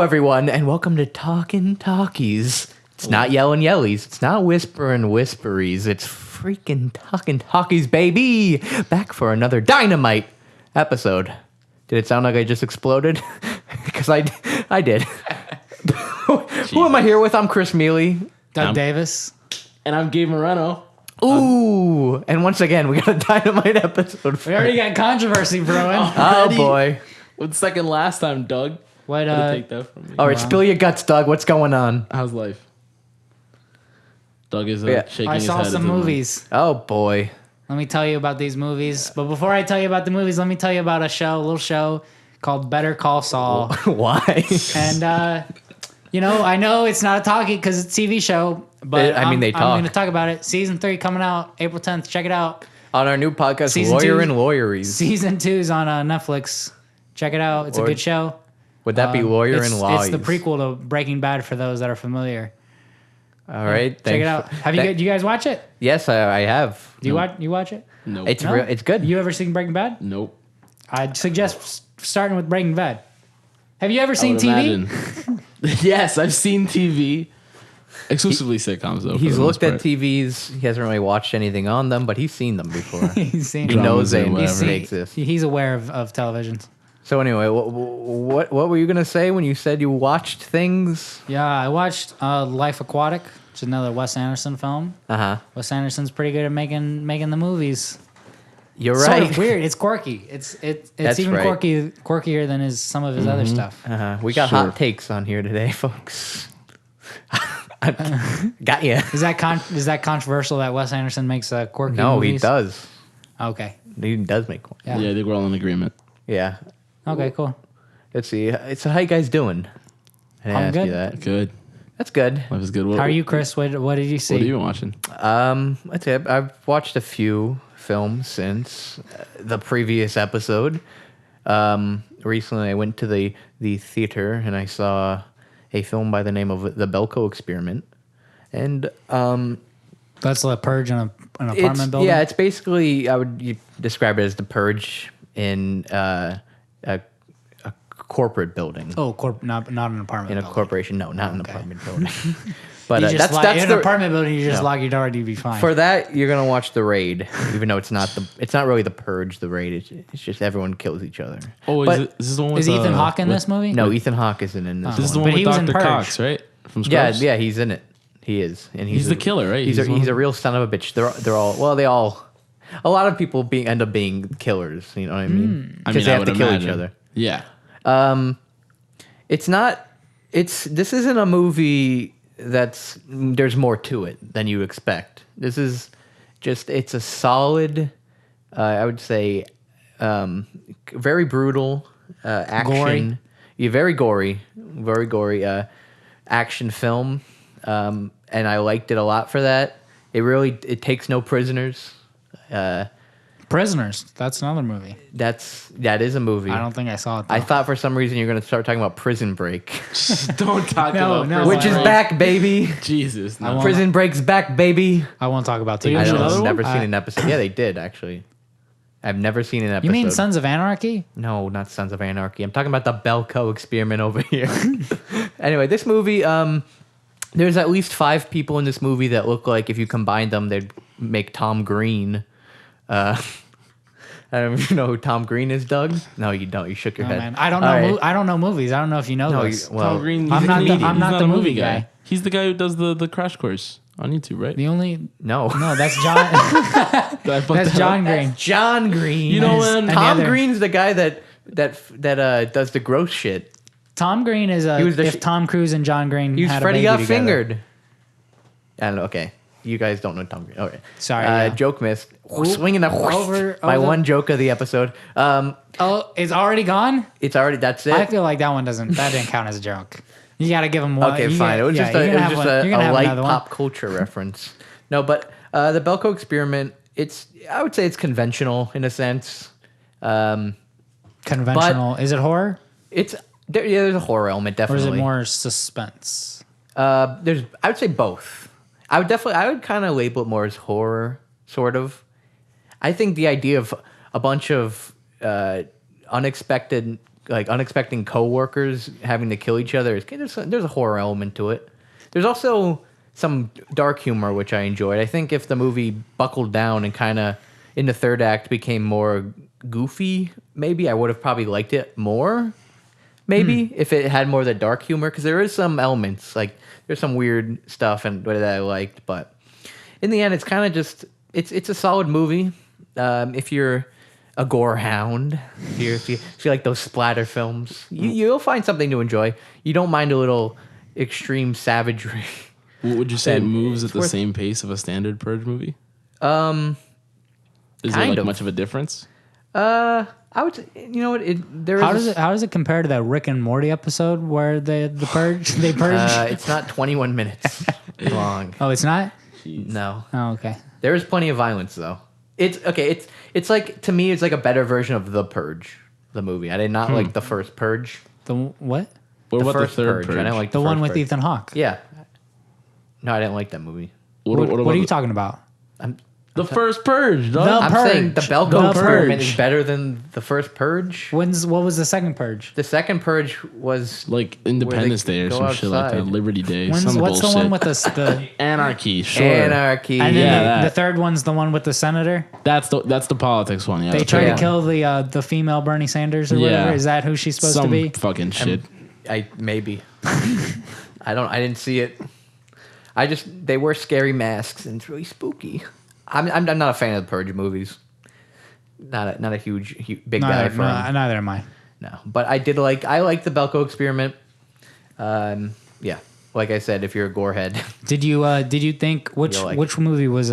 everyone, and welcome to Talkin Talkies. It's not yelling yellies. It's not whispering whisperies. It's freaking Talkin Talkies, baby! Back for another dynamite episode. Did it sound like I just exploded? Because I did. Who am I here with? I'm Chris Mealy. Doug Davis. And I'm Gabe Moreno. Ooh! And once again, we got a dynamite episode. We already got controversy brewing. Oh, boy. What's second last time, Doug? What, Way to take that from me. All right, spill your guts, Doug. What's going on? How's life? Doug is Yeah. shaking I his saw head. some movies. Oh, boy. Let me tell you about these movies. But before I tell you about the movies, let me tell you about a little show called Better Call Saul. Why? And, I know it's not a talkie because it's a TV show, but I mean, they talk. I'm going to talk about it. Season 3 coming out April 10th. Check it out. On our new podcast, Season Lawyer 2 and Lawyeries. Season 2 is on Netflix. Check it out. It's a good show. Would that be Lawyer It's and Lawyers? the prequel to Breaking Bad for those that are familiar. All right, Check it out. Do you guys watch it? Yes, I have. Do you watch it? Nope. It's No? real. It's good. You ever seen Breaking Bad? Nope. I'd suggest starting with Breaking Bad. Have you ever I seen would TV? imagine. Yes, I've seen TV. Exclusively sitcoms, though. He's for the looked most at part. TVs. He hasn't really watched anything on them, but he's seen them before. He's seen. He knows Dramas and they whatever. exist. He's aware of television. So anyway, what were you gonna say when you said you watched things? Yeah, I watched Life Aquatic, which is another Wes Anderson film. Wes Anderson's pretty good at making the movies. You're Sort right. of weird. It's quorky. It's That's even right. quirkier than some of his other stuff. We got Sure. hot takes on here today, folks. Got ya. Is that controversial that Wes Anderson makes quirky No, movies? he does. Okay. He does make one. Yeah. Yeah, I think we're all in agreement. Yeah. Okay. Cool. Let's see. So how you guys doing? I didn't I'm ask good. you that. Good. That's good. Life is good. How are you, Chris? What did you see? What are you watching? Let's say I've watched a few films since the previous episode. Recently, I went to the theater and I saw a film by the name of The Belko Experiment, and That's the Purge in an apartment building. yeah, it's basically you describe it as The Purge in a corporate building. Oh, not an apartment. In a building. corporation, no, not an Okay. apartment building. But You just that's in an the apartment building. You just No. lock your door and you'd be fine. for that you're gonna watch The Raid, even though it's not really The Purge. The Raid, it's just everyone kills each other. Oh, But- is this the one with is Ethan Hawke in with- this movie? No, Ethan Hawke isn't in this. This is the one. one But he with was in Dr. Purge. Cox, right? From Yeah, Scrubs? yeah, he's in it. He is, and He's the killer, right? He's He's a real son of a bitch. They're all. A lot of people end up being killers. You know what I mean? I Because mean, they I have to would kill imagine. each other. Yeah. It's not. This isn't a movie that's. There's more to it than you expect. This is just. It's a solid. I would say, very brutal action. Gory. Yeah, very gory action film, and I liked it a lot for that. It takes no prisoners. Prisoners. That's another movie. That is a movie. I don't think I saw it. Though. I thought for some reason you're going to start talking about Prison Break, Don't talk No, about no. Prison which is Break. back, baby. Jesus. I No. won't- Prison Break's back, baby. I won't talk about you TV I There's don't know. another I've one? never seen an episode. Yeah, they did actually. I've never seen an episode. You mean Sons of Anarchy? No, not Sons of Anarchy. I'm talking about the Belko Experiment over here. Anyway, this movie, there's at least 5 people in this movie that look like if you combined them, they'd make Tom Green. I don't know if you know who Tom Green is, Doug. No, you don't. You shook your Oh, head. man. I don't know. All right. I don't know movies. I don't know if you know No, this. well, Tom Green. I'm he's not a the- comedian. I'm He's not the a movie guy. He's the guy who does the crash course on YouTube, right? The only no. that's John. Did I fuck that's that John up? Green. John Green. You know And when the Tom other- Green's the guy that does the gross shit. Tom Green is He was the if Tom Cruise and John Green He was had Freddy a baby Got together. Fingered. I don't know. Okay. You guys don't know Tom Green. Okay. Sorry, yeah. Joke missed. Swinging the over my the- one joke of the episode. Oh, it's already gone. It's already. That's it. I feel like that didn't count as a joke. You got to give him one. Okay, you fine. got- It was yeah, just you're gonna have one- you're a gonna have light another one. pop culture reference. No, but the Belko Experiment. I would say it's conventional in a sense. Conventional. Is it horror There's a horror element or is definitely. it more suspense? I would say both. I would kind of label it more as horror, sort of. I think the idea of a bunch of unexpected like unexpected coworkers having to kill each other. There's a horror element to it. There's also some dark humor which I enjoyed. I think if the movie buckled down and kind of in the third act became more goofy, maybe I would have probably liked it more. Maybe if it had more of the dark humor, because there is some elements like there's some weird stuff and that I liked, but in the end, it's kind of just it's a solid movie. If you're a gore hound, if you like those splatter films, you'll find something to enjoy. You don't mind a little extreme savagery. Would you say it moves at the same pace of a standard Purge movie? Is there like much of a difference? I would say, you know what? How does it compare to that Rick and Morty episode where the purge they purge? It's not 21 minutes long. Oh, it's not. No. Oh, okay. There is plenty of violence though. It's okay. It's like, to me, it's like a better version of The Purge, the movie. I did not like the first Purge. The what? What about the first third Purge? I didn't like The the one first with Purge. Ethan Hawke. Yeah. No, I didn't like that movie. What are you talking about? The first Purge, dog. I'm saying the Purge. Belko The experiment Purge. is better than the first Purge. What was the second purge? The second Purge was Like Independence Day or go some shit like that. outside. Liberty Day. What's Some the bullshit. one with the Anarchy, sure. Anarchy. and then Yeah, the that. third one's the one with the senator? That's the politics one, yeah. They that's try right. to kill the female Bernie Sanders or Yeah. whatever. Is that who she's supposed Some to be? fucking shit. I maybe. I didn't see it. They wear scary masks and it's really spooky. I'm not a fan of the Purge movies. Not a huge big guy for 'em. Neither am I. No, but I like the Belko experiment. Yeah, like I said, if you're a gorehead, Did you think which You'll like which movie was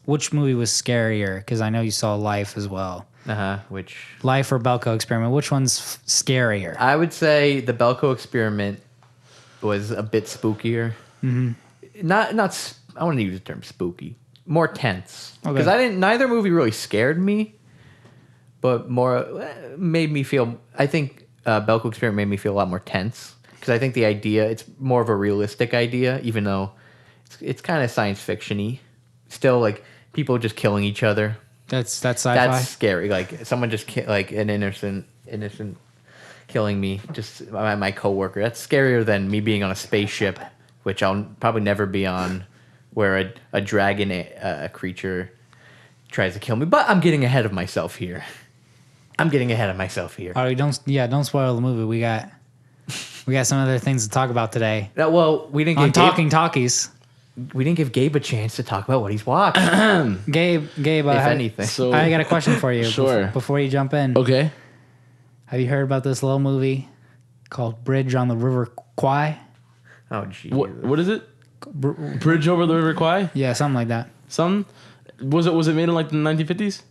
which movie was scarier? Because I know you saw Life as well. which Life or Belko Experiment? Which one's scarier? I would say the Belko experiment was a bit spookier. Mm-hmm. I want to use the term spooky. More tense because Okay. neither movie really scared me, but more made me feel. I think Belko experiment made me feel a lot more tense because I think the idea it's more of a realistic idea, even though it's kind of science fiction-y. Still, like people just killing each other. That's sci-fi. That's scary. Like someone just like an innocent killing me, just my coworker. That's scarier than me being on a spaceship, which I'll probably never be on, where a dragon a creature tries to kill me. But I'm getting ahead of myself here. All right, don't spoil the movie. We got some other things to talk about today Well, we didn't on give Talking Talkies. we didn't give Gabe a chance to talk about what he's watched, Gabe, if anything. So I got a question for you. Sure. Before you jump in, okay. have you heard about this little movie called Bridge on the River Kwai? Oh, gee. What is it? Bridge over the River Kwai? Yeah, something like that. Was it made in like the 1950s?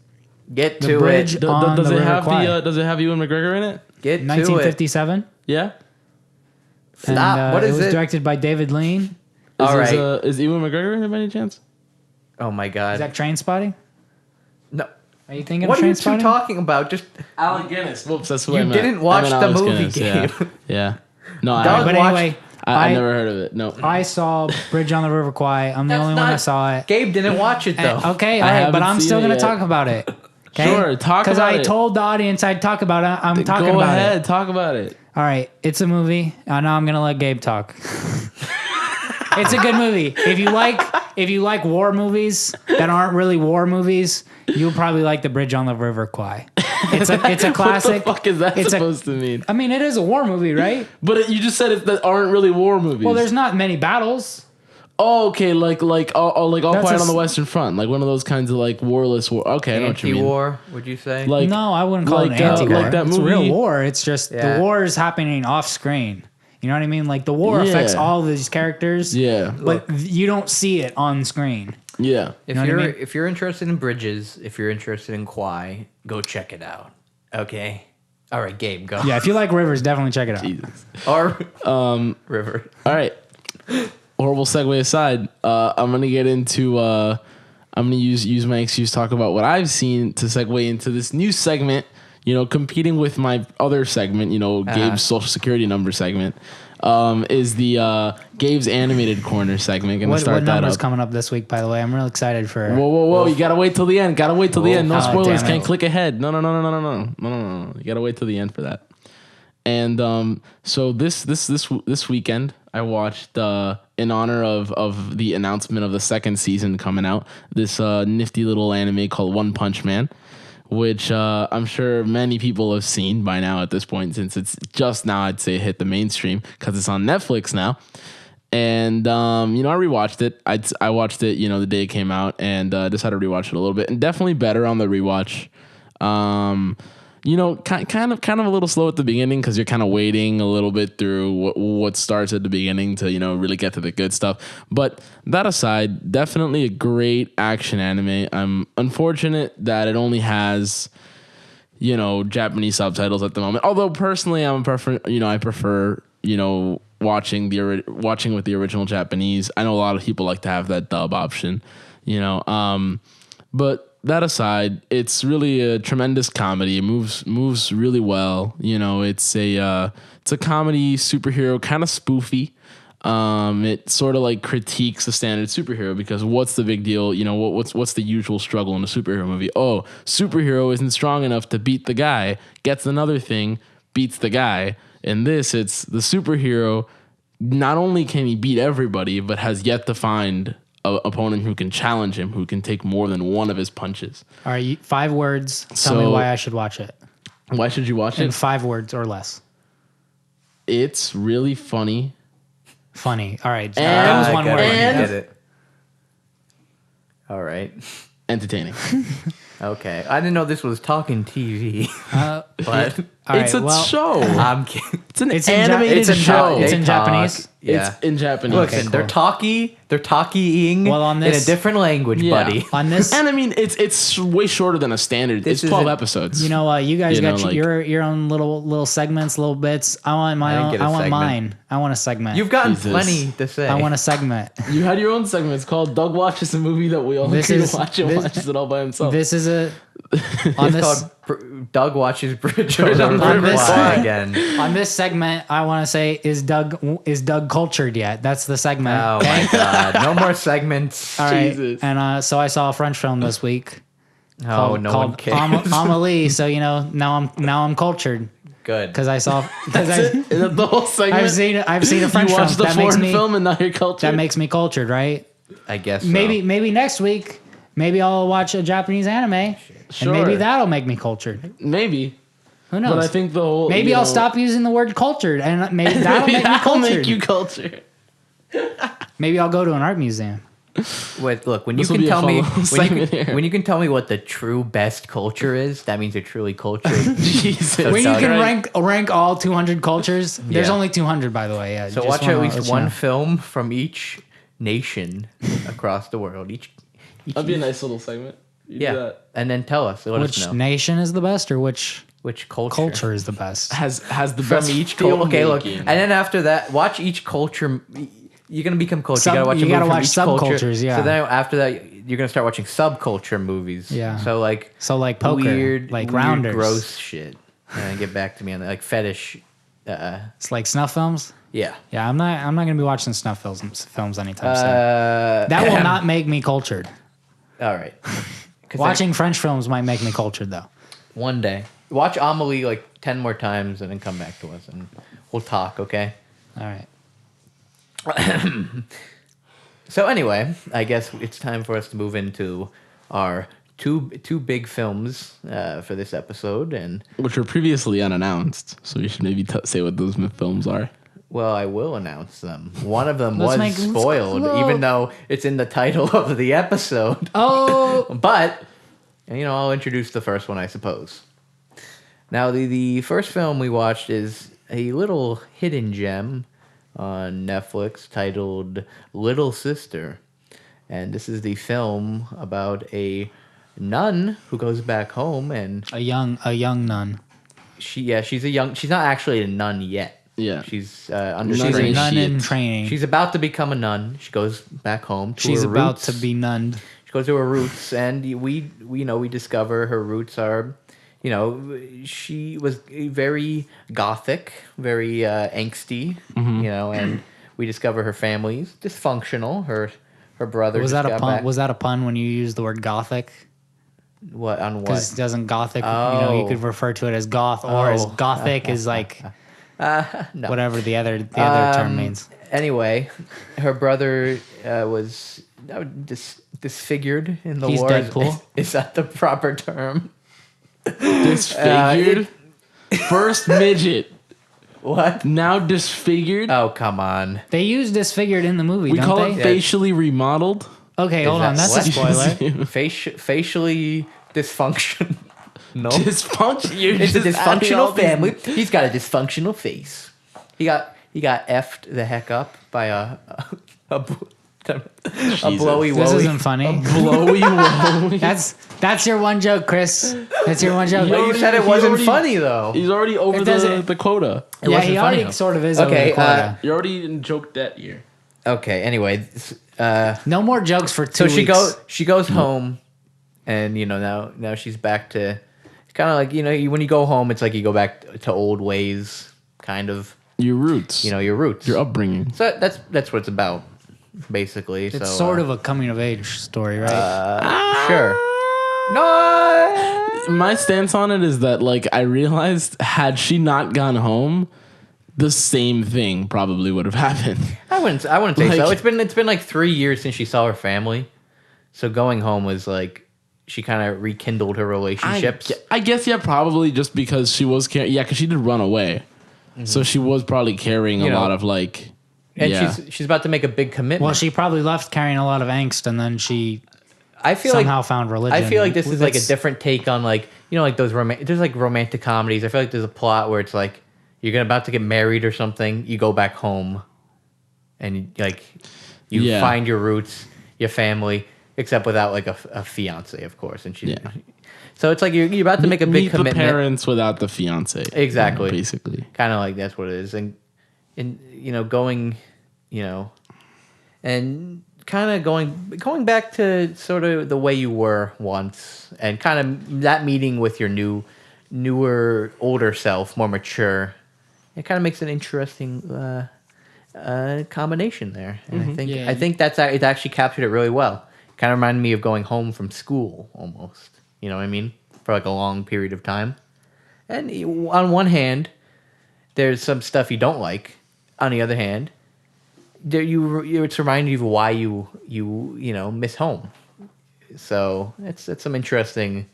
Get The to bridge it. on Does the it River have Kwai. does it have Ewan McGregor in it? Get to it. 1957. Yeah. And, Stop. What it is was it? directed by David Lean. All right. Is Ewan McGregor in it by any chance? Oh my God. Is that Train Spotting? No. Are you thinking What of are you Train two Spotting? talking about? Just Alec Guinness. Whoops, that's who You I meant. didn't watch I meant the Alex movie, Guinness, Gabe. Yeah. No, Doug But watched- anyway, I never heard of it. No. I saw Bridge on the River Kwai. I'm the only one that saw it. Gabe didn't watch it though. Okay, I all right, but haven't I'm seen still it going to yet. talk about it. Okay? Sure, talk Because about I it. told the audience I'd talk about it. I'm talking Go about ahead, it. talk about it. All right, it's a movie. Now I'm going to let Gabe talk. It's a good movie. If you like war movies that aren't really war movies, you'll probably like The Bridge on the River Kwai. It's a classic. What the fuck is that It's a- supposed to mean? I mean, it is a war movie, right? But you just said it that aren't really war movies. Well, there's not many battles. Oh, okay, like all That's Quiet a on the s- Western Front, like one of those kinds of like warless war. Okay, I know what you mean. Anti-war, would you say? Like No, I wouldn't call it like, an anti-war. like that it's movie- real war. It's just Yeah. the war is happening off screen. You know what I mean? Like the war affects Yeah. all these characters. Yeah, But you don't see it on screen. yeah. if know what I you're mean? if you're interested in bridges, if you're interested in Kwai, go check it out. Okay. All right, Gabe, go. Yeah, if you like rivers, definitely check it out. Jesus. Or River. All right. Horrible segue aside, I'm gonna get into. I'm gonna use my excuse to talk about what I've seen to segue into this new segment. You know, competing with my other segment. You know, Gabe's Social Security number segment. Is the Gabe's animated corner segment. Gonna What start that number's up. coming up this week, by the way? I'm real excited for. Whoa! You gotta wait till the end. No Oh, spoilers. damn it. Can't click ahead. No. You gotta wait till the end for that. And so this weekend I watched in honor of the announcement of the second season coming out, this nifty little anime called One Punch Man, which I'm sure many people have seen by now at this point, since it's just now, I'd say, hit the mainstream because it's on Netflix now. And I rewatched it. I watched it, the day it came out, and decided to rewatch it a little bit, and definitely better on the rewatch. Kind of a little slow at the beginning because you're kind of waiting a little bit through what starts at the beginning to really get to the good stuff. But that aside, definitely a great action anime. I'm unfortunate that it only has Japanese subtitles at the moment. Although personally, I prefer watching with the original Japanese. I know a lot of people like to have that dub option, but that aside, it's really a tremendous comedy. It moves really well. It's a comedy superhero, kind of spoofy. It sort of like critiques the standard superhero because what's the big deal? What's the usual struggle in a superhero movie? Oh, superhero isn't strong enough to beat the guy, gets another thing, beats the guy. In this, it's the superhero. Not only can he beat everybody, but has yet to find an opponent who can challenge him, who can take more than one of his punches. All right, 5 words. Tell me why I should watch it. Why should you watch In it? 5 words or less. It's really funny. Funny. All right. And- that was one I word. get it. All right. Entertaining. Okay. I didn't know this was Talkin TV. But All It's right, a well, show. I'm kidding. It's an It's in animated it's in show. It's in They talk. Japanese. Yeah. It's in Japanese. Listen, Okay, they're talkying Well, on in a this- different language, buddy. On this, And I mean, it's way shorter than a standard. This It's 12 isn't- episodes. you guys got like- your own little segments, little bits. I want my I didn't own. get a I want segment. mine. I want a segment. You've gotten Jesus. plenty to say. I want a segment. You had your own segment. It's called Doug Watches a Movie that we all This agree is- to watch and this- watches it all by himself. This is a on It's this called Doug Watches Bridge over the on the River Riverside. Kwai again. on this segment. I want to say is Doug cultured yet? That's the segment. Oh my god. No more segments. All right. Jesus. And so I saw a French film this week. Oh, no one cares. Amelie. So now I'm cultured Good. because I saw because That's it? Is that the whole segment? I've seen a French you film watched the that makes foreign me film and now you're cultured. that makes me cultured, right? I guess so. Maybe next week. Maybe I'll watch a Japanese anime, Sure. and maybe that'll make me cultured. Maybe. Who knows? But I think the whole... maybe I'll stop using the word cultured, and maybe that'll make me that'll cultured. make you cultured. Maybe I'll go to an art museum. Wait, look, when This you will can be a tell me fun little segment here. when you can tell me what the true best culture is, that means you're truly cultured. Jesus. So When you Doug- can rank all 200 cultures, there's Yeah. only 200, by the way. Yeah. So just watch wanna at let least you one know. film from each nation across the world. Each That'd be a nice little segment. You do yeah, that. and then tell us. Let us Which know nation is the best, or which which culture. culture is the best? Has the From best each culture. Okay, look, filmmaking. and then after that, watch each culture. You're gonna become culture. You gotta watch. You a gotta movie from watch each culture. subcultures, yeah. So then after that, you're gonna start watching subculture movies. Yeah. So like So like poker, weird, like weird, rounders. gross shit. And then get back to me on that, like fetish. It's like snuff films. Yeah. Yeah, I'm not gonna be watching snuff films anytime soon. Uh, That will not make me cultured. all right. 'Cause Watching French films might make me cultured, though. one day, watch Amelie like 10 more times, and then come back to us, and we'll talk. Okay. All right. So anyway, I guess it's time for us to move into our two big films for this episode, and Which were previously unannounced. So you should maybe say what those films are. well, I will announce them. One of them Let's was spoiled, go. even though it's in the title of the episode. Oh, But I'll introduce the first one, I suppose. Now, the first film we watched is a little hidden gem on Netflix titled Little Sister. And this is the film about a nun who goes back home, and a young nun. she's not actually a nun yet. Yeah. She's under She's a Training. nun in Shit. training. She's about to become a nun. She goes back home to She's her about roots. to be nunned. She goes to her roots, and we discover her roots are, she was very gothic, very angsty, and we discover her family's dysfunctional. Her brother Was just that a got pun? back- Was that a pun when you used the word gothic? what on Because what? doesn't gothic, you Oh. could refer to it as goth, or as Oh. gothic is like No. Whatever the other term means. Anyway, her brother was disfigured in the He's war. Deadpool? Is that the proper term? Disfigured. First midget, What? now disfigured. Oh, come on. They use disfigured in the movie, We don't call they? it facially remodeled. Okay, hold that on. That's what? a spoiler. Facially dysfunction. No. Dysfunction. You're It's a just adding all dysfunctional these- family. He's got a dysfunctional face. He got effed the heck up by a blowy This wowy. isn't funny. Blowy wowy. That's your one joke, Chris. That's your one joke. But you said it He wasn't already- funny though. He's already over It doesn't- the quota. It yeah, wasn't he funny, already though. sort of is Okay, over the quota. You're already in joke debt here. Okay. Anyway, No more jokes for 2 so weeks. she goes home, and now she's back to kind of like when you go home, it's like you go back to old ways, kind of Your roots. your roots. Your upbringing. So that's what it's about, basically. It's so sort of a coming of age story, right? sure. No. My stance on it is that like I realized had she not gone home, the same thing probably would have happened. I wouldn't say so. Like- It's been like 3 years since she saw her family, so going home was like she kind of rekindled her relationships. I guess yeah, probably just because she was because she did run away, so she was probably carrying a lot of like. And yeah. she's about to make a big commitment. Well, she probably left carrying a lot of angst, and then she I feel somehow like found religion. I feel like this is like a That's- different take on like like those there's like romantic comedies. I feel like there's a plot where it's like you're about to get married or something. You go back home, and you Yeah. find your roots, your family, except without like a fiance, of course. And she, Yeah. so it's like you're about to make a big Meet the commitment. parents without the fiance. Exactly. Basically. Kind of like that's what it is, and going, and kind of going back to sort of the way you were once, and kind of that meeting with your newer, older self, more mature. It kind of makes an interesting combination there, and Yeah. I think it actually captured it really well. Kind of reminded me of going home from school almost. You know what I mean? For like a long period of time. And on one hand, there's some stuff you don't like. On the other hand, it's reminding you of why you miss home. So it's some interesting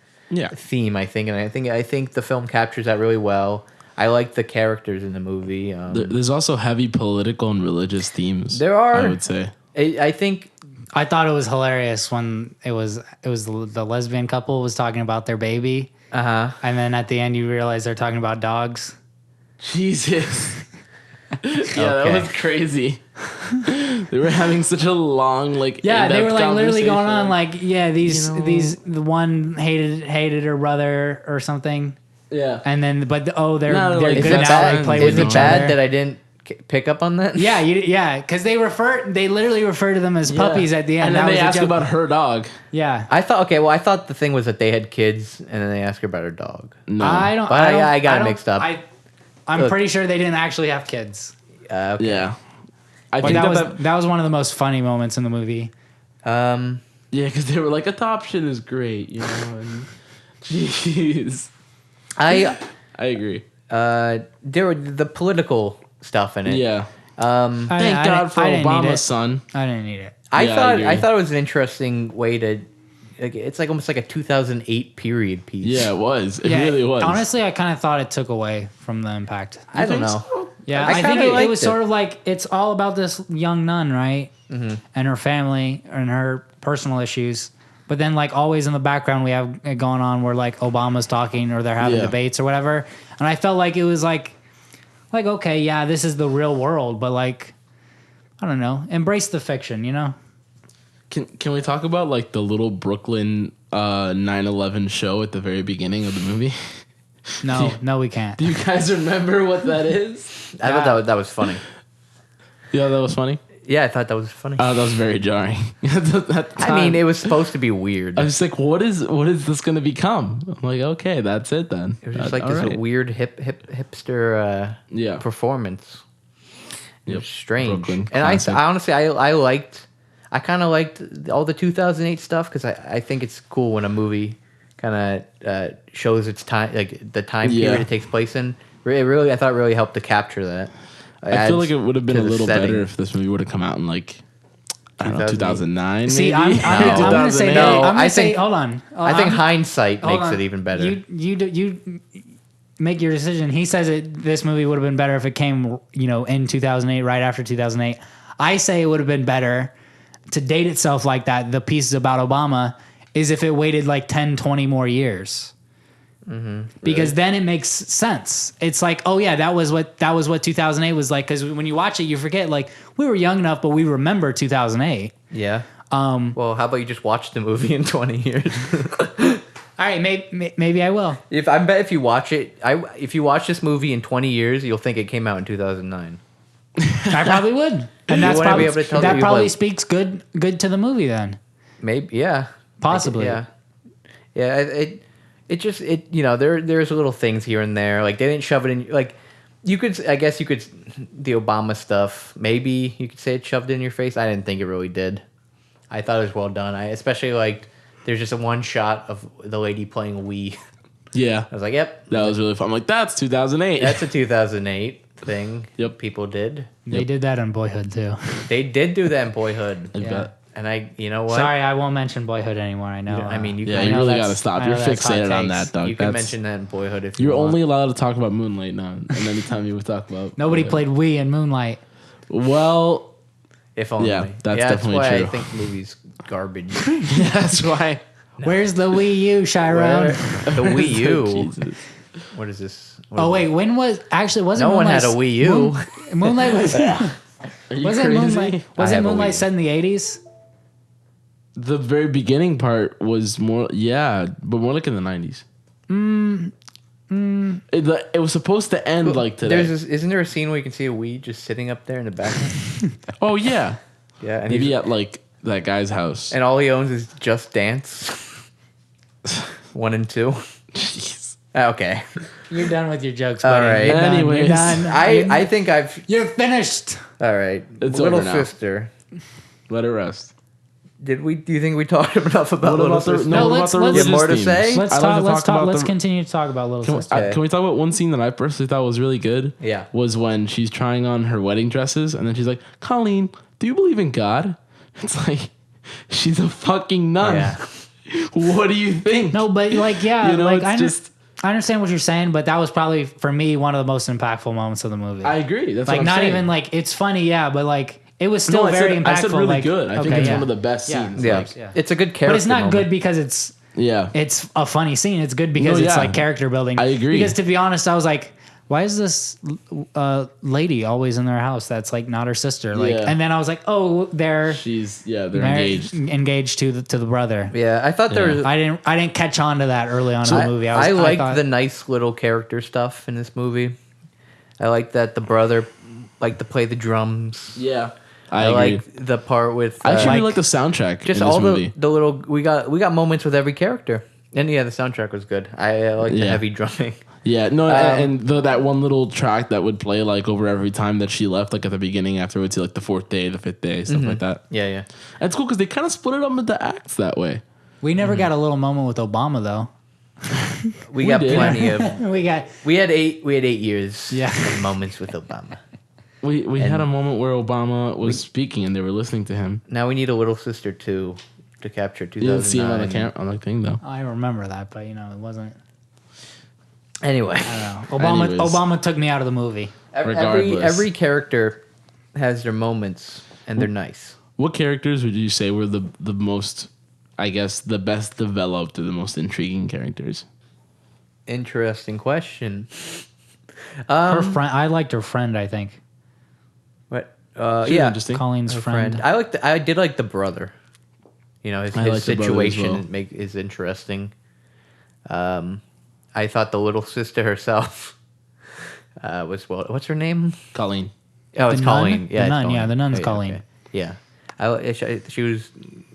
theme, I think, and I think the film captures that really well. I like the characters in the movie. There's also heavy political and religious themes. There are. I would say. I think I thought it was hilarious when it was the lesbian couple was talking about their baby, and then at the end you realize they're talking about dogs. Jesus. That Okay. was crazy. They were having such a long, like, Yeah, they in-depth were like literally going on conversation. like, the one hated her brother or something, Yeah. and then they're No, they're like, is good it now. bad? They play Is with it each bad other. that I didn't pick up on that? Yeah, because they literally refer to them as puppies at the end. And then That they was a ask joke. about her dog. Yeah, I thought the thing was that they had kids, and then they asked her about her dog. No. I don't. But I got it don't- mixed up. I'm Look. pretty sure they didn't actually have kids. Okay. Yeah. I But think that was one of the most funny moments in the movie. yeah, because they were like, adoption is great, and jeez. I agree. there were the political stuff in it. Yeah. Um, Thank God for I didn't need it. Obama's son. I didn't need it. I Yeah, I thought agree. I thought it was an interesting way to. It's like almost like a 2008 period piece. Yeah, it was. It really was. Honestly, I kind of thought it took away from the impact. I don't think know. so? Yeah, I I think kinda it liked was it. sort of like it's all about this young nun, right? Mm-hmm. And her family and her personal issues. But then, like always in the background, we have it going on where like Obama's talking or they're having Yeah. debates or whatever. And I felt like it was like okay, yeah, this is the real world, but like I don't know, embrace the fiction, you know? Can we talk about like the little Brooklyn 9/11 show at the very beginning of the movie? No, we can't. Do you guys remember what that is? I thought that was funny. Yeah, that was funny. Yeah, I thought that was funny. That was very jarring. At the I mean, time. it was supposed to be weird. I was like, what is this going to become? I'm like, okay, that's it then. It was just like All this right. weird hipster Yeah. performance. It Yep. was strange. Brooklyn And I classic. honestly I kind of liked all the 2008 stuff because I think it's cool when a movie kind of shows its time, like the time Yeah. period it takes place in, I thought it really helped to capture that. I feel like it would have been a to the little setting. better if this movie would have come out in like I don't know 2008. 2009. See, maybe? I'm going to say 2008. that. No, I'm going I to say, think- hold on. I think hindsight Hold makes on. it even better. You make your decision. He says this movie would have been better if it came, in 2008, right after 2008. I say it would have been better to date itself like that. The pieces about Obama is if it waited like 10, 20 more years. Because then it makes sense. It's like, oh yeah, that was what 2008 was like. Because when you watch it, you forget like we were young enough, but we remember 2008. Yeah. Well, how about you just watch the movie in 20 years? All right, maybe I will. I bet if you watch it, if you watch this movie in 20 years, you'll think it came out in 2009. I probably would, and that's wouldn't probably be able to tell that you, probably like- speaks good to the movie then. Maybe, yeah. Possibly. Yeah. There's little things here and there. Like they didn't shove it in. Like I guess you could, the Obama stuff. Maybe you could say it shoved it in your face. I didn't think it really did. I thought it was well done. I especially liked. There's just a one shot of the lady playing Wii. Yeah, I was like, yep, that was really fun. I'm like, that's 2008. that's a 2008 thing. Yep. People did. They did that in Boyhood too. They did do that in Boyhood. I bet. And you know what? Sorry, I won't mention Boyhood anymore. I know. I mean, you Yeah, can, you know really that's- got to stop. I You're know that's hot fixated on takes. that, Doug. you can That's- mention that in Boyhood if you You're want. only allowed to talk about Moonlight now, and anytime you would talk about Nobody Boyhood. played Wii in Moonlight. Well, If only. Yeah, that's definitely why true. I think movies garbage. that's why. Where's the Wii U, Chiron? The Wii U. Jesus. What is this? What Oh is wait, when wasn't No one had Moonlight- a Wii U. Moonlight was Are you wasn't crazy? Moonlight I wasn't have a Moonlight Wii. set in the 80s? The very beginning part was more, yeah, but more like in the 90s. It was supposed to end like today. Isn't there a scene where you can see a Wii just sitting up there in the background? Oh yeah, Yeah, and maybe at like that guy's house. and all he owns is Just Dance. 1 and 2. Jeez. Okay. You're done with your jokes, All buddy. right. You're done. Anyways. You're done. I think I've. You're finished. All right. It's Little over now. Sister. Let it rest. Do you think we talked enough about What Little about the Sister? no? What let's- about the let's- You have more to religious say? themes? Let's I'd like talk. to Let's talk. about Let's the- continue to talk about Little Can we, Sister. can we talk about one scene that I personally thought was really good? Yeah. Was when she's trying on her wedding dresses and then she's like, Colleen, do you believe in God? It's like, she's a fucking nun. Yeah. What do you think? No, but like, yeah, You know, like it's I, just- I understand what you're saying, but that was probably for me one of the most impactful moments of the movie. I agree. That's like what I'm not saying. even like it's funny, yeah, but like it was still No, very impactful. I said really like, good. I think okay, it's yeah. one of the best Yeah. scenes. Yeah. Like, Yeah. It's a good character. But it's not moment. good because it's yeah. a funny scene. It's good because No, it's yeah. like character building. I agree. Because to be honest, I was like, why is this lady always in their house that's like not her sister? Like, Yeah. and then I was like, oh, they're They're engaged. engaged to the brother. Yeah, I thought there was. I didn't catch on to that early on in the movie. I liked thought- the nice little character stuff in this movie. I like that the brother liked to play the drums. Yeah. I agree. like the part with I actually like, really like the soundtrack just in all this movie. the little we got moments with every character. And yeah, the soundtrack was good. I like the Yeah. heavy drumming. Yeah, no, and that one little track that would play like over every time that she left, like at the beginning, after we'd see like the 4th day, the 5th day, stuff like that. Yeah, yeah. And it's cool because they kind of split it up into acts that way. We never got a little moment with Obama though. We got did. plenty of. We got We had 8 years Yeah. of moments with Obama. We had a moment where Obama was speaking and they were listening to him. Now we need a little sister too to capture 2009. You didn't see him on the on the thing though. I remember that, but it wasn't. Anyway, I don't know. Anyways. Obama took me out of the movie. Regardless. every character has their moments and they're nice. What characters would you say were the most, I guess, the best developed or the most intriguing characters? Interesting question. Her friend, I liked her friend. I think What? She was Yeah, interesting. Colleen's her friend. friend. I did like the brother. You know, I his liked the brother as situation well. is interesting. I thought the little sister herself was what's her name? Colleen. Oh, it's The Colleen. nun? Yeah, The it's nun, Colleen. yeah, the nun's Oh, Colleen. Yeah, she was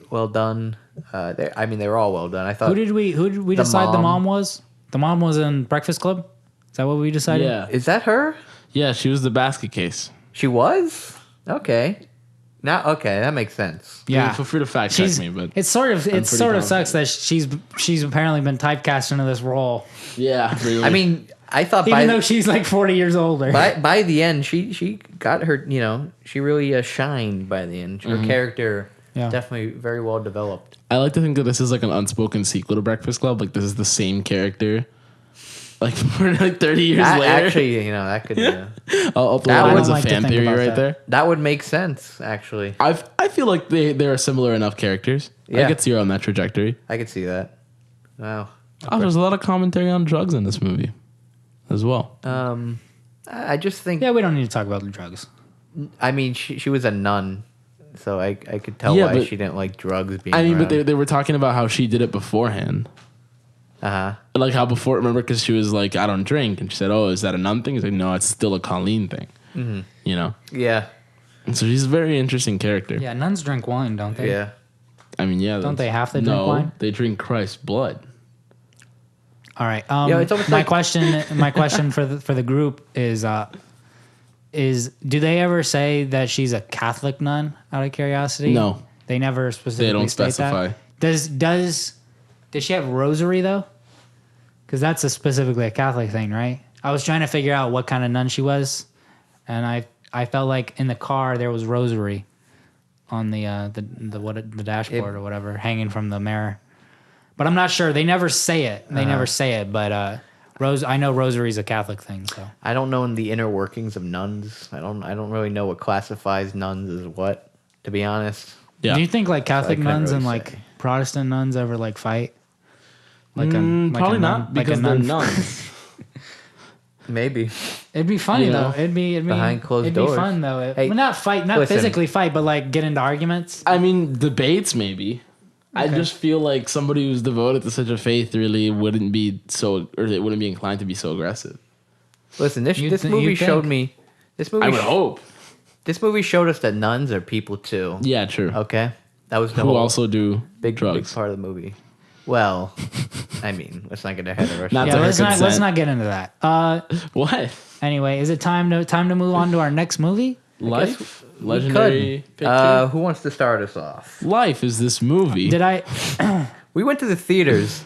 well done. They were all well done. I thought. Who did we decide the mom was? The mom was in Breakfast Club. Is that what we decided? Yeah. Is that her? Yeah, she was the basket case. She was? Okay. Okay, that makes sense. Yeah. Feel free to fact check She's, me, but it sort of pretty sucks that she's apparently been typecast into this role. yeah, really. I mean, I thought Even though she's like 40 years older. by the end, she got her. She really shined by the end. Her character definitely very well developed. I like to think that this is like an unspoken sequel to Breakfast Club. Like this is the same character, like for like 30 years later. Actually, that could. I'll throw That that would- as a like to fan think theory about right that. there. That would make sense. Actually, I feel like they're similar enough characters. I Yeah. could see her on that trajectory. I could see that. Wow. Oh, there's a lot of commentary on drugs in this movie, as well. I just think. Yeah, we don't need to talk about the drugs. I mean, she was a nun, so I could tell Yeah, why but- she didn't like drugs being. I mean, but around. they were talking about how she did it beforehand. Like how before, remember, because she was like, I don't drink. And she said, oh, is that a nun thing? He's like, no, it's still a Colleen thing. Yeah. And so she's a very interesting character. Yeah, nuns drink wine, don't they? Yeah. I mean, yeah. Don't that's- they have to drink no, wine? they drink Christ's blood. All right. It's almost my like- question for the group is do they ever say that she's a Catholic nun? Out of curiosity, No. They never specifically They don't state specify. that. Does she have rosary though? Because that's specifically a Catholic thing, right? I was trying to figure out what kind of nun she was, and I felt like in the car there was rosary on the dashboard or whatever hanging from the mirror. But I'm not sure. They never say it. But I know rosary's a Catholic thing. So I don't know in the inner workings of nuns. I don't really know what classifies nuns as what. To be honest. Yeah. do you think like Catholic couldn't nuns really and like say. Protestant nuns ever like fight? Probably not, because they're nuns. Maybe. It'd be funny You know, though. It'd be behind closed it'd doors. be fun though. Hey, Well, not fight, not listen. physically fight, but like get into arguments. I mean, debates maybe. I just feel like somebody who's devoted to such a faith really wouldn't be they wouldn't be inclined to be so aggressive. Listen, this You'd movie think. showed me. This movie. I would hope. This movie showed us that nuns are people too. Yeah, true. Okay. That was the Who whole also do big drugs. part of the movie. Well, I mean, let's not get ahead of ourselves. Not Yeah, to her let's consent. not get into that. What? Anyway, is it time to move on to our next movie? Life? We Legendary could. picture? Who wants to start us off? Life is this movie. Did I? We went to the theaters.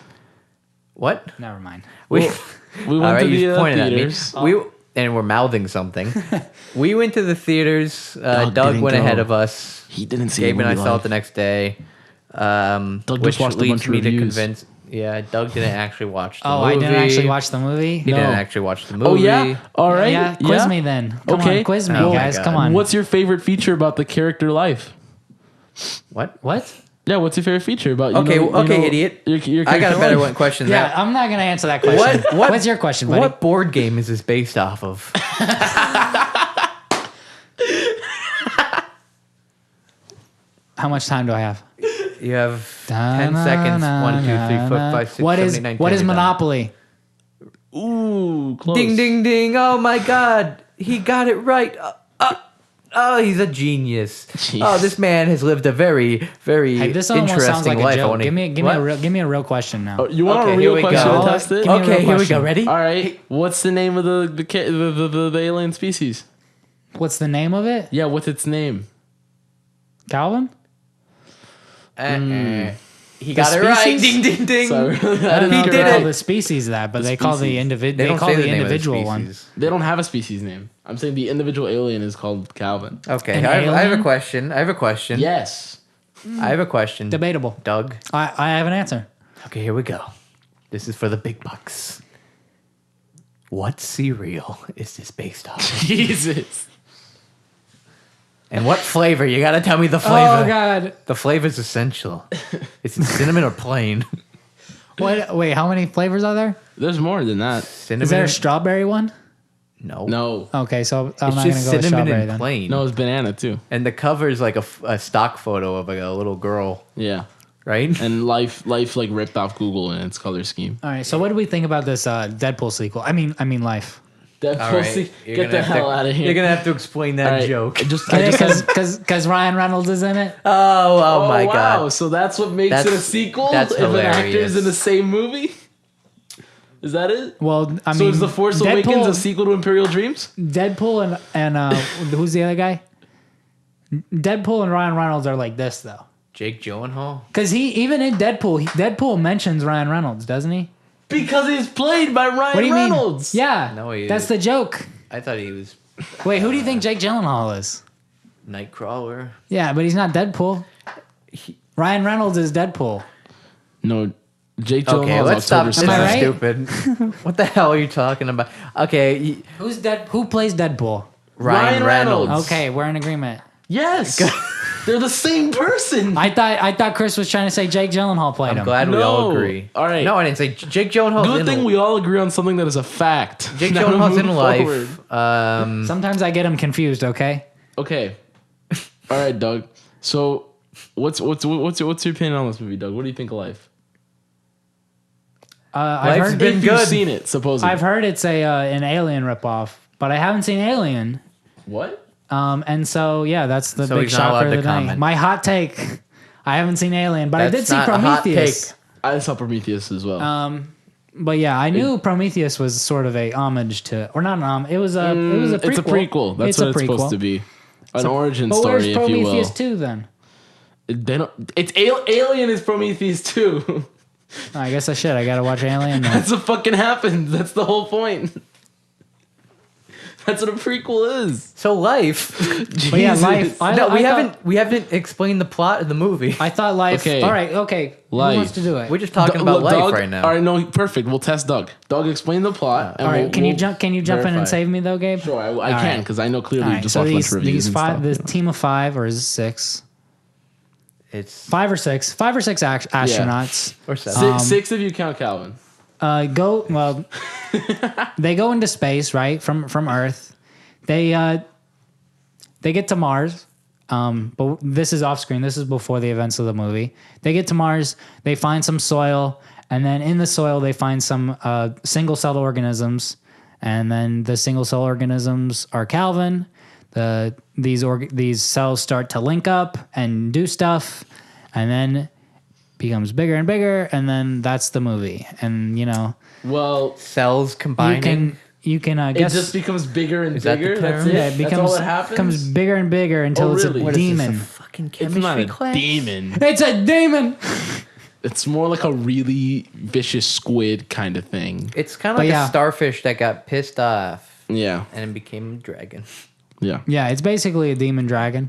What? Never mind. We we went all right, to you the pointed theaters. at me. And we're mouthing something. We went to the theaters. Doug didn't went go. ahead of us. He didn't see Gabe the and I movie saw it live. the next day. just Which watched a leads bunch of me to reviews. convince. Yeah, Doug didn't actually watch the Oh, movie. I didn't actually watch the movie. He No. didn't actually watch the movie. Oh yeah. All right. Yeah, quiz me then. Come Okay. on, quiz me, Oh my guys. God. Come on. What's your favorite feature about the character Life? What? What? Yeah, what's your favorite feature about? Okay, idiot. Your I got a character better Life? one question. than Yeah, that. I'm not gonna answer that question. What? What's your question, buddy? What board game is this based off of? How much time do I have? You have 10 seconds. 1, 2, 3, 4, 5, 6, What 7, is 8, 9, 10. what is You're done. Monopoly? Ooh, close. Ding, ding, ding. Oh my God. He got it right. Oh, he's a genius. Jeez. Oh, this man has lived a very, very Hey, this almost interesting sounds like a life. I joke. wanna- Give me What? a real question now. Oh, you want Okay, a here real we question go. to test it? Give me a real Okay, here we question. go. Ready? All right. What's the name of the alien species? What's the name of it? Yeah, what's its name? Calvin? He got it right. species? Ding, ding, ding. Sorry. I don't know He if did they call it. the species that, but they call the species. They they don't call say the the name of the individual one. species. They don't have a species name. I'm saying the individual alien is called Calvin. Okay, An I have a alien? question. I have a question. Yes. I have a question. Debatable. Doug. I have an answer. Okay, here we go. This is for the big bucks. What cereal is this based on? Jesus. And what flavor? You gotta tell me the flavor. Oh God! The flavor's essential. Is it cinnamon or plain? What? Wait, how many flavors are there? There's more than that. Cinnamon. Is there a strawberry one? No. No. Okay, so I'm It's not gonna just go with cinnamon strawberry and then. plain. No, it's banana too. And the cover is like a stock photo of like a little girl, Yeah. right? And life like ripped off Google in its color scheme. All right, so what do we think about this Deadpool sequel? I mean, Life. Deadpool, get the hell out of here. You're gonna have to explain that All right, joke. I just Because Ryan Reynolds is in it. Oh my wow. god. So that's what makes it a That's- sequel? that's if an actor hilarious. is in the same movie? Is that it? Well, I So mean, is The Force Awakens a sequel to Imperial Dreams? Deadpool and who's the other guy? Deadpool and Ryan Reynolds are like this though, Jake Gyllenhaal? because he even in Deadpool mentions Ryan Reynolds, doesn't he? Because he's played by Ryan What do you Reynolds. mean? Yeah, No, he that's is. the joke. I thought he was Wait, who do you think Jake Gyllenhaal is? Nightcrawler. Yeah, but he's not Deadpool. Ryan Reynolds is Deadpool. No, Jake Gyllenhaal. Okay, let's stop. This is Am I right? stupid. What the hell are you talking about? Okay, Who plays Deadpool? Ryan Ryan Reynolds. Reynolds. Okay, we're in agreement. Yes, they're the same person. I thought Chris was trying to say Jake Gyllenhaal played I'm him. glad we all No. agree. All right. No, I didn't say Jake Gyllenhaal. Good thing we all agree on something that is a fact. Jake Now to Gyllenhaal's in move life. forward. Sometimes I get him confused. Okay. Okay. All right, Doug. So, what's your opinion on this movie, Doug? What do you think of Life? I've Life's heard been If good. you've seen it, supposedly. I've heard it's an Alien ripoff, but I haven't seen Alien. What? And so yeah, that's the So big he's not shocker allowed of to the night. comment. My hot take: I haven't seen Alien, but I did That's see not a hot Prometheus. take. I saw Prometheus as well. But yeah, I knew Prometheus was sort of a homage to, or not an homage. It was a prequel. It's a prequel. That's what it's supposed to be. An origin But story, where's if you will. Prometheus 2 then? They don't. It's Alien is Prometheus too. I guess I should. I gotta watch Alien now. That's what fucking happens. That's the whole point. That's what a prequel is. So life. But yeah, Jesus. Life. No, we thought- haven't explained the plot of the movie. I thought Life. Okay. All right. Okay. Life. Who wants to do it? We're just talking about life Doug, right now. All right, no, perfect. We'll test Doug. Doug, explain the plot. and all right. we'll- Can you we'll jump? Can you jump in verify. and save me though, Gabe? Sure, I All can right. because I know clearly All you right. just So watched a bunch these of reviews and five, stuff. this team of five, or is it six? It's Five or six astronauts. or seven. Six if you count Calvin. They go into space, right, from Earth. They get to Mars, but this is off screen. This is before the events of the movie. They get to Mars. They find some soil, and then in the soil they find some single-celled organisms, and then the single-cell organisms are Calvin. These cells start to link up and do stuff, and then becomes bigger and bigger, and then that's the movie. And Well, Cells combining. you can it guess. just becomes bigger and Is that the bigger. That's term? it. Yeah, it That's all that happens. becomes bigger and bigger until Oh, it's really? a What is this, demon. Fucking It's chemistry not a class. demon. It's a demon. It's more like a really vicious squid kind of thing. It's kind of But like yeah. a starfish that got pissed off Yeah, and it became a dragon. yeah. Yeah, it's basically a demon dragon.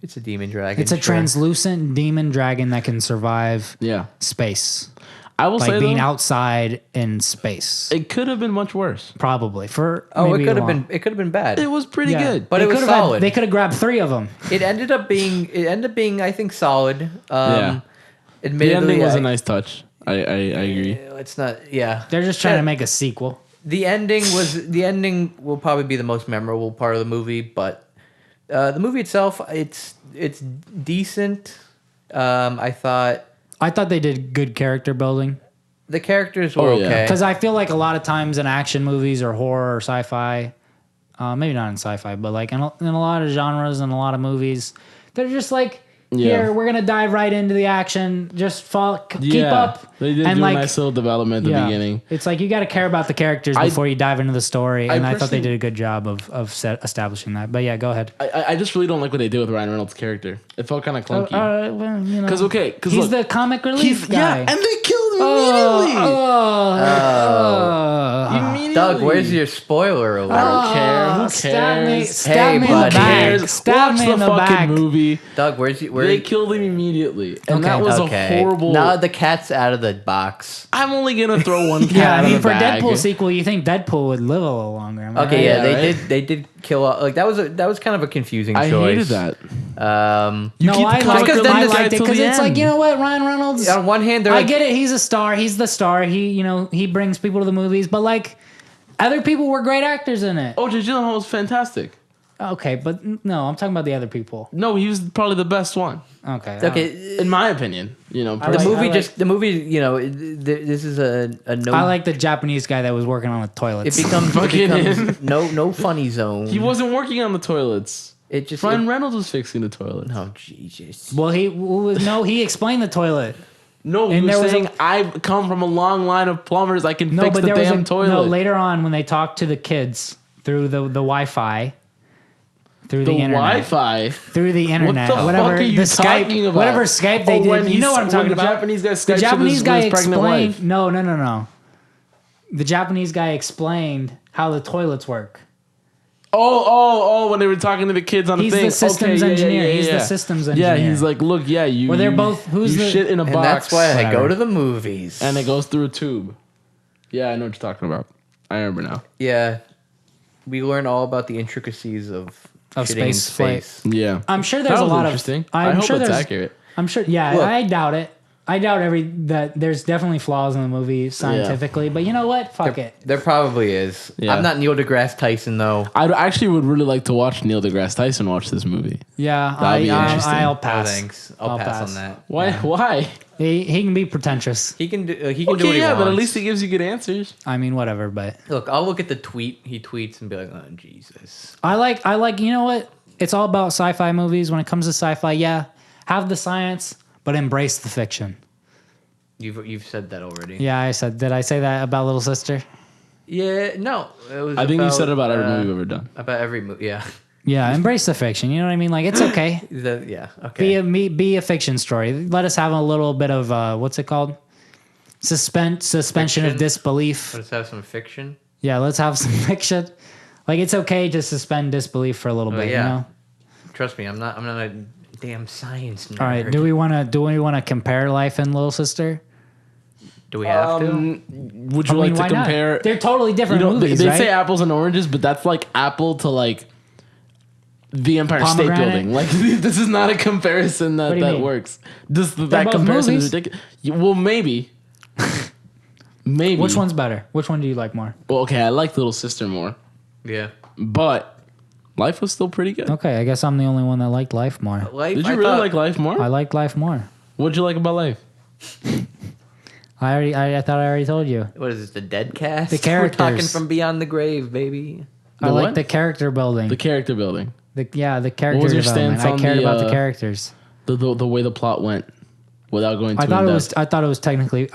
It's a demon dragon. It's a sure. translucent demon dragon that can survive Yeah. space, I will like say being though, outside in space. it could have been much worse. Probably for Oh, maybe it could have long. been. It could have been bad. It was pretty Yeah. good. But They it was could've had- solid. they could have grabbed 3 of them. It ended up being. I think, solid. Yeah. The Admittedly, ending was a nice touch. I agree. It's not. Yeah. They're just trying Yeah. to make a sequel. The ending will probably be the most memorable part of the movie, but the movie itself, it's decent. I thought they did good character building. the characters were Oh, yeah. okay. Because I feel like a lot of times in action movies or horror or sci-fi, maybe not in sci-fi, but like in a lot of genres and a lot of movies, they're just like, Yeah. here, we're going to dive right into the action. Just keep Yeah. up. They did and do like, a nice little development at the beginning. It's like you got to care about the characters before you dive into the story. And I thought they personally- did a good job of establishing that. But yeah, go ahead. I just really don't like what they did with Ryan Reynolds' character. It felt kind of clunky. Well, Because he's the comic relief guy. and they killed him immediately. Immediately. Doug, where's your spoiler alert? I don't care. Who cares? Stab me Hey, in the buddy. back. Stab Watch me the in the fucking back. movie. Doug, where's They killed him immediately, and Okay. that was okay. a horrible. Now the cat's out of the box. I'm only gonna throw one cat Yeah, out I mean, of the for bag. Deadpool sequel, you think Deadpool would live a little longer. Am I Okay, right? yeah, right? they did kill like that was kind of a confusing I choice. hated that. You No, keep I the liked, comic it. relief I guy liked it till because the it's like, end. you know what, Ryan Reynolds. on one hand, they're I like, get it. He's a star. He's the star. He brings people to the movies. But like, other people were great actors in it. Oh, Jake Gyllenhaal was fantastic. Okay, but no, I'm talking about the other people. No, he was probably the best one, Okay. okay. in my opinion. You know, I The like- personally. movie, you know, this is a no. I like the Japanese guy that was working on the it toilets. becomes Fucking no funny zone. he wasn't working on the toilets. It just Ryan Reynolds was fixing the toilet. oh Jesus. Well, he explained the toilet. No, he And was there was saying, I've come from a long line of plumbers. I can No, fix but the there was damn toilet. no later on when they talked to the kids through the Wi-Fi, through the, the internet, Wi-Fi. through the internet, What the whatever fuck are you the Skype, talking about? whatever Skype they Oh, when did. You know what I'm when talking the about? Japanese guy The Skypes Japanese with guy his pregnant explained. wife. No. the Japanese guy explained how the toilets work. When they were talking to the kids on He's the thing. the systems engineer. He's the yeah. systems engineer. Yeah, he's like, look, you. Well, they're both- who's you the- shit in a And box, that's why I Whatever. go to the movies. and it goes through a tube. Yeah, I know what you're talking about. I remember now. Yeah. We learn all about the intricacies of shitting in space flight. space. Yeah, I'm sure there's That a was lot interesting. of. I'm I hope sure it's there's accurate. I'm sure. Yeah, Look. I doubt it. I doubt that there's definitely flaws in the movie scientifically, but you know what? Fuck it. There probably is. Yeah. I'm not Neil deGrasse Tyson though. I actually would really like to watch Neil deGrasse Tyson watch this movie. Yeah, That'd be interesting. I'll Oh, pass. thanks. I'll pass on that. Why? Yeah. Why? He can be pretentious. He can do. He can do Okay, what he yeah, wants. but at least he gives you good answers. I mean, whatever. But Look, I'll look at the tweet he tweets and be like, "Oh Jesus." I like. You know what? It's all about sci-fi movies. When it comes to sci-fi, yeah, have the science, but embrace the fiction. You've said that already. Yeah, I said. Did I say that about Little Sister? Yeah. No. It was I think you said it about every movie we've ever done. About every movie. Yeah. Yeah, embrace the fiction. You know what I mean? Like it's okay. Yeah. Okay. Be a fiction story. Let us have a little bit of what's it called? Suspension of Fiction? disbelief. Let's have some fiction. Yeah, let's have some fiction. Like it's okay to suspend disbelief for a little bit. yeah. You know. Trust me, I'm not a damn science nerd. All right. Do we want to compare life and Little Sister? Do we have to? Would you like to why not? compare? They're totally different movies, they right? say apples and oranges, but that's like Apple to like the Empire State Pomegranate? Building. Like this is not a comparison What do you that mean? works. That both comparison movies. is ridiculous. Well, maybe. Maybe. Which one's better? Which one do you like more? Well, okay, I like Little Sister more, Yeah. but Life was still pretty good. Okay, I guess I'm the only one that liked Life more. Life. Did you I really thought- like Life more? I liked Life more. What'd you like about Life? I thought I already told you. What is this? The dead cast? The characters. We're talking from beyond the grave, baby. I The like what? the character building. The character building. The character was your development. stance I on cared the, about the uh, characters. The way the plot went, without going too I thought it in was. depth. I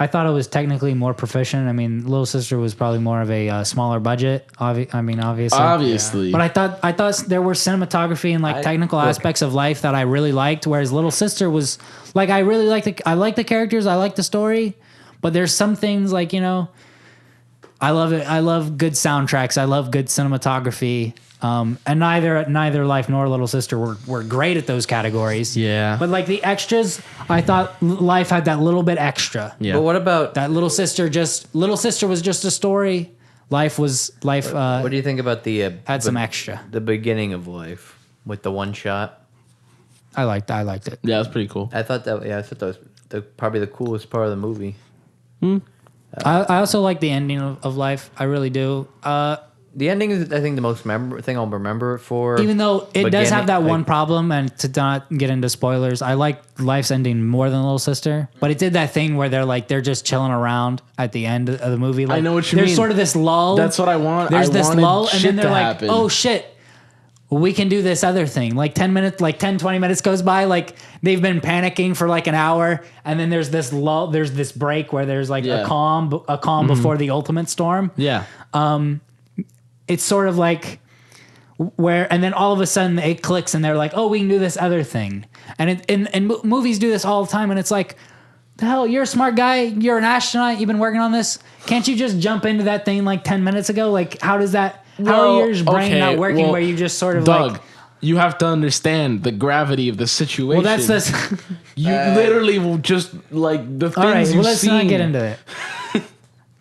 thought it was technically more proficient. I mean, Little Sister was probably more of a smaller budget. Obviously. Obviously. But I thought there were cinematography and I- technical look. aspects of Life that I really liked. Whereas Little Sister was like I really like the characters. I like the story. But there's some things like I love it. I love good soundtracks. I love good cinematography. And neither Life nor Little Sister were great at those categories. Yeah. But like the extras, I thought Life had that little bit extra. Yeah. But what about That Little Sister was just a story. Life. what do you think about the Had some extra. the beginning of Life with the one shot? I liked it. Yeah, that's pretty cool. I thought that was probably the coolest part of the movie. I also like the ending of Life. I really do. The ending is, I think, the most thing I'll remember it for. Even though it does have beginning, that one like- problem, and to not get into spoilers, I like Life's ending more than Little Sister. But it did that thing where they're just chilling around at the end of the movie. Like, I know what you there's mean. sort of this lull. That's what I want. There's I this wanted lull, and shit then they're to like, happen. "Oh shit, we can do this other thing." Like 10 20 minutes goes by. Like they've been panicking for like an hour, and then there's this lull. There's this break where there's like Yeah. a calm before the ultimate storm. Yeah. It's sort of like and then all of a sudden it clicks and they're like, oh, we can do this other thing. And movies do this all the time. And it's like, the hell, you're a smart guy. You're an astronaut. You've been working on this. Can't you just jump into that thing like 10 minutes ago? Like, how does that, how are your brain not working where you just sort of Doug, like, you have to understand the gravity of the situation. well, that's this. You literally will just like the things All right, you've well, let's not seen, get into it.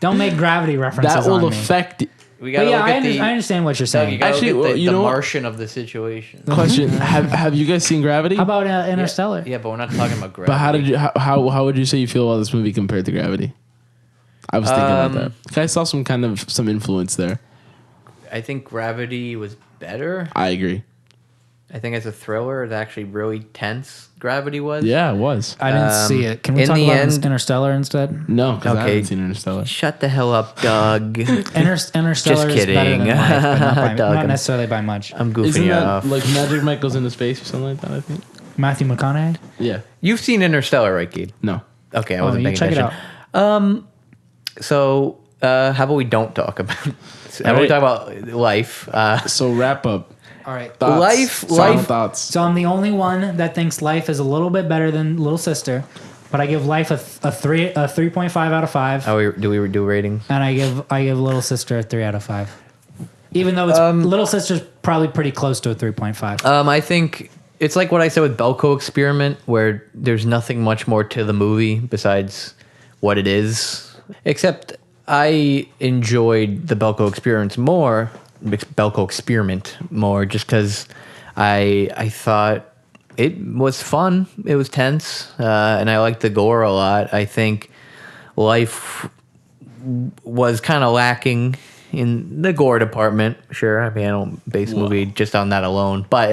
Don't make gravity references that will on me. affect. We But gotta yeah, look at the. I understand what you're Doug, you saying. gotta Actually, look at you the know what? Martian of the situation. Question: Have you guys seen Gravity? How about Interstellar? Yeah, but we're not talking about gravity. But how did you how would you say you feel about this movie compared to Gravity? I was thinking about that. I saw some influence there. I think Gravity was better. I agree. I think as a thriller, it's actually really tense. Gravity was. Yeah, it was. I didn't see it. Can we in talk the about end- Interstellar instead? No, because I Okay. haven't seen Interstellar. Shut the hell up, Doug. Interstellar Just is better kidding. than Life, but not, Doug, not necessarily by much. I'm goofing Isn't you that off. like Magic Mike goes into space or something like that? I think. Matthew McConaughey? Yeah. You've seen Interstellar, right, Gabe? No. Okay, I Oh, wasn't you paying check it attention. out. So, how about we don't talk about? How about we right. talk about Life? So wrap up. All right. Life- Final Life- thoughts. So I'm the only one that thinks Life is a little bit better than Little Sister. but I give Life a 3.5 out of 5, Oh, do we do ratings? and I give Little Sister a 3 out of 5. Even though it's Little Sister's probably pretty close to a 3.5. I think it's like what I said with Belko Experiment, where there's nothing much more to the movie besides what it is. Except I enjoyed the Belko Experiment more, just because I thought it was fun. It was tense, and I liked the gore a lot. I think Life was kind of lacking in the gore department. Sure, I mean, I don't base a movie just on that alone, but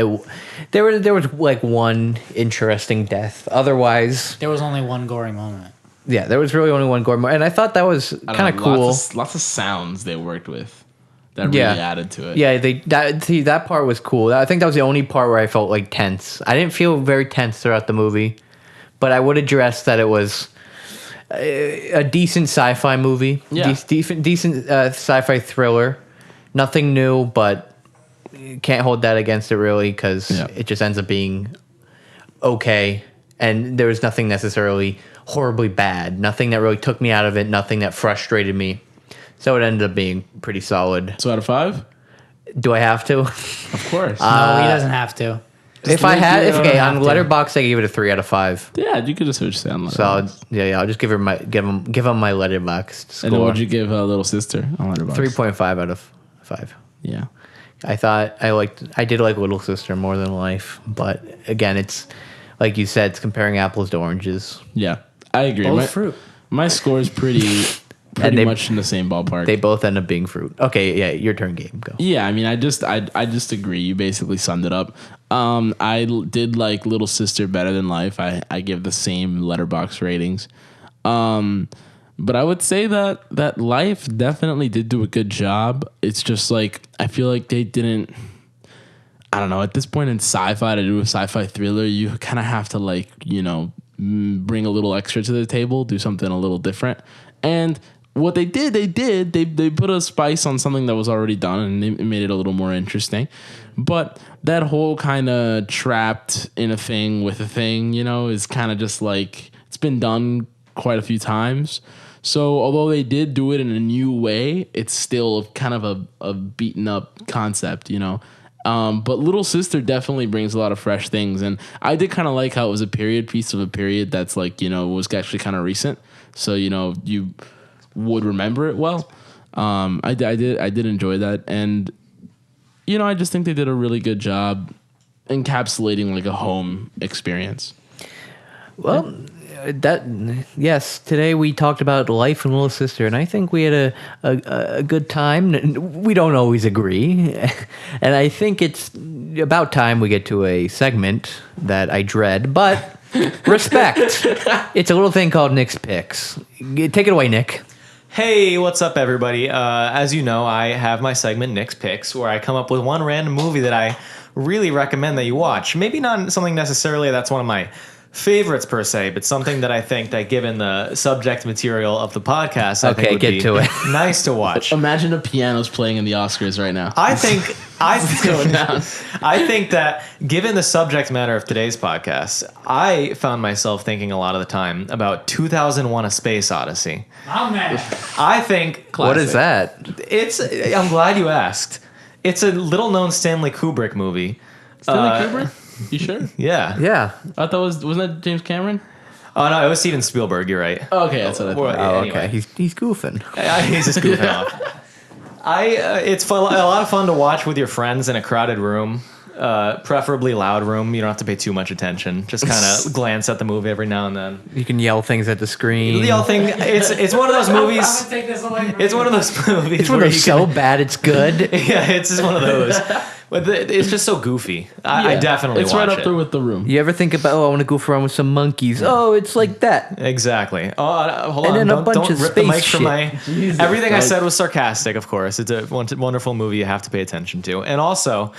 there was like one interesting death. Otherwise, There was only one gory moment. yeah, there was really only one gore moment, and I thought that was kind of cool. Lots of sounds they worked with that really added to it. Yeah, that part was cool. I think that was the only part where I felt like tense. I didn't feel very tense throughout the movie, but I would address that it was a decent sci-fi movie. Yeah. Decent sci-fi thriller. Nothing new, but you can't hold that against it really, because it just ends up being okay, and there was nothing necessarily horribly bad. Nothing that really took me out of it. Nothing that frustrated me. So it ended up being pretty solid. So out of 5, Do I have to? of course. No, he doesn't have to. If I had, you don't okay, have on to. Letterboxd I gave it a 3 out of 5. yeah, you could just switch sound. So I'll just give him my Letterboxd score. And then what'd you give Little Sister on Letterboxd? 3.5 out of 5. Yeah. I did like Little Sister more than Life, but again, it's like you said, it's comparing apples to oranges. Yeah, I agree. Both fruit. My score is pretty much in the same ballpark. They both end up being fruit. Okay, yeah, your turn, Gabe. Go. Yeah, I mean, I just agree. You basically summed it up. Did like Little Sister better than Life. I give the same Letterboxd ratings. But I would say that Life definitely did do a good job. It's just like I feel like they didn't. I don't know. At this point in sci-fi, to do a sci-fi thriller, you kind of have to bring a little extra to the table, do something a little different. And what they did, they put a spice on something that was already done, and it made it a little more interesting. But that whole kind of trapped in a thing with a thing, is kind of just like it's been done quite a few times. So although they did do it in a new way, it's still kind of a beaten up concept, But Little Sister definitely brings a lot of fresh things, and I did kind of like how it was a period piece of a period that's was actually kind of recent. So you would remember it well. I did enjoy that, and I just think they did a really good job encapsulating like a home experience. Well, yes. Today we talked about Life and Little Sister, and I think we had a good time. We don't always agree, and I think it's about time we get to a segment that I dread, but respect. It's a little thing called Nick's Picks. Take it away, Nick. Hey, what's up, everybody? As you know, I have my segment Nick's Picks, where I come up with one random movie that I really recommend that you watch. Maybe not something necessarily that's one of my favorites per se, but something that I think that given the subject material of the podcast, I think would get be to it. nice to watch. Imagine a piano's playing in the Oscars right now. I think going down. I think that given the subject matter of today's podcast, I found myself thinking a lot of the time about 2001: A Space Odyssey. Oh, man. I think What is that? I'm glad you asked. It's a little known Stanley Kubrick movie. Stanley Kubrick? You sure? Yeah. Yeah. I thought wasn't that James Cameron? Oh no, it was Steven Spielberg. You're right. Oh, okay, that's what I thought. Oh, Anyway. okay. He's goofing. He's just goofing off. It's fun, a lot of fun to watch with your friends in a crowded room, preferably loud room. You don't have to pay too much attention. Just kind of glance at the movie every now and then. You can yell things at the screen. The whole thing. It's one of those movies. I'm gonna take this away from It's you. one of those movies. It's when where they're you so can- bad it's good. Yeah, it's just one of those. But it's just so goofy. I definitely It's watch right up it. there with The Room. You ever think about, I want to goof around with some monkeys? Oh, it's like that. Exactly. Oh, hold And on. then a bunch Don't of rip the space mic from shit. my... Everything I said was sarcastic, of course. It's a wonderful movie you have to pay attention to. And also,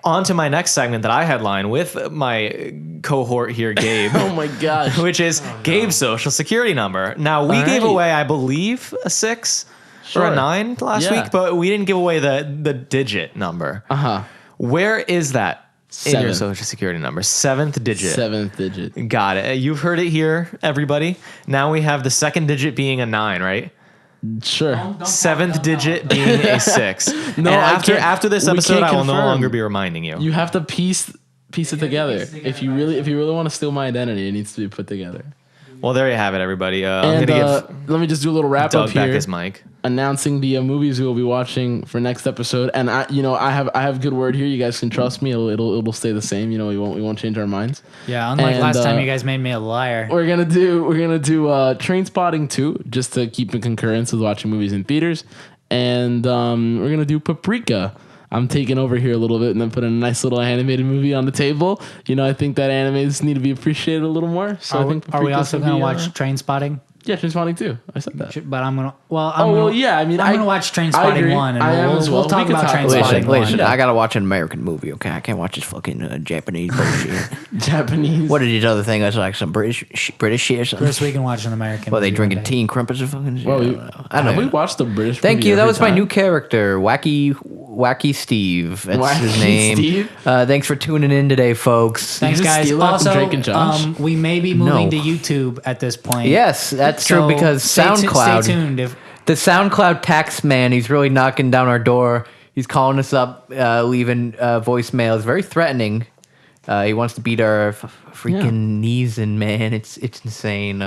on to my next segment that I headline with my cohort here, Gabe. Oh my gosh. Which is Gabe's social security number. Now, we All gave right. away, I believe, a 6 or Sure. a 9 last Yeah. week, but we didn't give away the digit number. Uh-huh. Where is that? in your 7. social security number. 7th digit. 7th digit. Got it. You've heard it here, everybody. Now we have the second digit being a 9, right? Sure. 7th digit being a 6. No, and I after can't- after this we episode, can't I will no confirm. longer be reminding you. You have to piece it together. If you really want to steal my identity, it needs to be put together. Well, there you have it, everybody. I'm And gonna give let me just do a little wrap Doug up back here, his mic. announcing the movies we will be watching for next episode. And I have good word here. You guys can trust me. It'll stay the same. You know, we won't change our minds. Yeah, unlike And, last time you guys made me a liar. We're gonna do Train Spotting 2 just to keep in concurrence with watching movies in theaters, and we're gonna do Paprika. I'm taking over here a little bit and then putting a nice little animated movie on the table. You know, I think that animes need to be appreciated a little more. So I think Are we Paprika's also gonna going to be, watch Train Spotting? Yeah, Train Spotting 2. I said that. But I'm going to. Well, yeah. I mean, I'm going to watch Train Spotting agree. 1, and I am as well. we'll talk We can about talk Train about it. Spotting Listen, 1. I gotta watch an American movie, okay? I can't watch this fucking Japanese bullshit. Japanese. What are these other things? That's like some British shit or something. Chris, we can watch an American. Well, they movie drinking one day. tea and crumpets or fucking shit. Well, I don't know. I don't have we know. watched the British? Thank movie you. That every was my time? new character, Wacky Steve. That's Wacky his name. Steve? Thanks for tuning in today, folks. Thanks, just guys. steal that from Also, Drake and Josh? we may be moving No. to YouTube at this point. Yes, that's true So because SoundCloud. Stay tuned. The SoundCloud tax man, he's really knocking down our door. He's calling us up, leaving voicemails, very threatening. He wants to beat our freaking knees in, man. It's insane.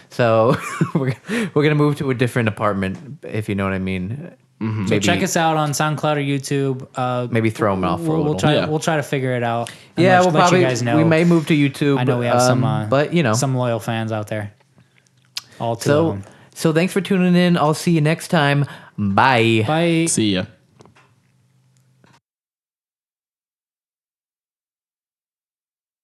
So we're gonna move to a different apartment, if you know what I mean. Mm-hmm. Maybe, Check us out on SoundCloud or YouTube. maybe throw him off for a little. We'll try to figure it out. and Yeah, let, we'll let probably you guys know. we may move to YouTube. I know we have but you know. some loyal fans out there. All two of them. So thanks for tuning in. I'll see you next time. Bye. Bye. See ya.